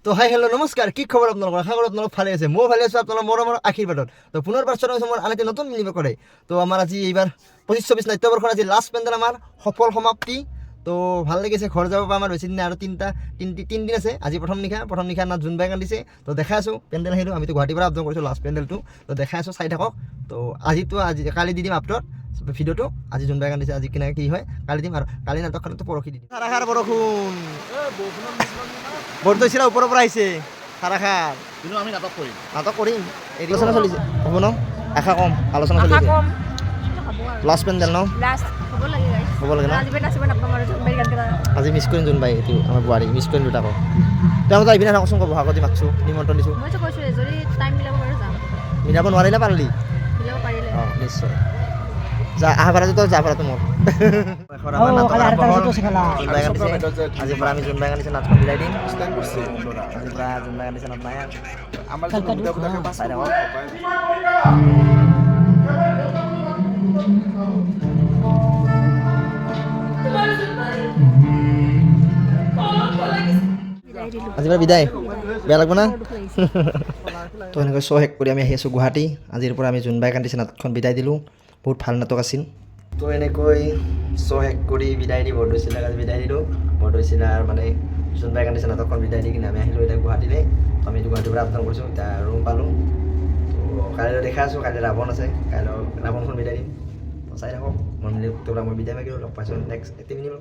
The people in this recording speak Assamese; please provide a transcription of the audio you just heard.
তো হাই হেল্ল' নমস্কাৰ, কি খবৰ আপোনালোকৰ? আশা কৰোঁ আপোনালোক ভালে আছে। মই ভালে আছোঁ আপোনালোকৰ মৰমৰ আশীৰ্বাদত। তো পুনৰবাৰ চলাইছোঁ মোৰ আন এটা নতুন মিলিব কৰে। তো আমাৰ আজি এইবাৰ 25-24 নাট্যবৰ্ষৰ আজি লাষ্ট পেণ্ডেল আমাৰ সফল সমাপ্তি। তো ভাল লাগিছে, ঘৰ যাব পৰা আমাৰ বেছি দিন আৰু তিনিদিন আছে। আজি প্ৰথম নিশা নাট জোনবাই কান্দিছে। তো দেখাই আছোঁ পেণ্ডেল আহিলোঁ, আমিতো গুৱাহাটীৰ পৰা আপডাউন কৰিছোঁ লাষ্ট পেণ্ডেলটো। তো দেখাই আছোঁ, চাই থাকক। তো কালি দি দিম আপলোড ভিডিঅ'টো। আজি জোনবাই কান্দিছে, আজি কিনে কি হয় কালি দিম, আৰু কালি নাটকখনতো পৰহি দি দিম। ধাৰাসাৰ বৰষুণ বৰদৈচিৰা ওপৰৰ পৰা আহিছে ধাৰাসাৰ। কিন্তু আমি নাটক কৰিম, আলোচনা চলিছে হ'ব ন? আশা কম আলোচনা চলিছে। লাষ্ট পেণ্ডেল ন? হ'ব লাগে ন? আজি মিছ কৰিম জোনবাই, এইটো আমাৰ বোৱাৰী মিছ কৰিম দুটাকো। তেওঁতো আহিবি নাথাকচোন, ক'ব আগতে মাতছোঁ, নিমন্ত্ৰণ দিছোঁ। মিলাব নোৱাৰিলে পাৰিলি অঁ নিশ্চয়। যা আহা ভাড়াটো যা ভাড়াটো মোৰ। আজিৰ পৰা আমি জোনবাই কান্দিছে নাটখন বিলাই দিম। আজিৰ পৰা জোনবাই কান্দিছে নাট নাই আৰু। চাই থাকক। আজিৰ পৰা বিদায়, বেয়া লাগব না? তো এনেকৈ শ্ব' শেষ কৰি আমি আহি আছোঁ গুৱাহাটী। আজিৰ পৰা আমি জোনবাই কান্দিছে নাটকখন বিদায় দিলোঁ। বহুত ভাল নাটক আছিল। তো এনেকৈ শ্ব' শেষ কৰি বিদায় দি বৰদৈচিলাক আজি বিদায় দিলোঁ। বৰদৈচিলাৰ মানে জোনবাই কান্দিছে নাটকখন বিদায় দি কিনে আমি আহিলোঁ এতিয়া গুৱাহাটীলৈ। আমি গুৱাহাটীৰ পৰা আপডাউন কৰিছোঁ, এতিয়া ৰুম পালোঁ। তো কাইলৈ দেখাই আছোঁ, কাইলৈ ৰাৱণ আছে, কাইলৈ ৰাৱণখন বিদায় দিম। চাই থাকক। মই বিদায় মাগিলোঁ, লগ পাইছোঁ নেক্সট এটি মিনিট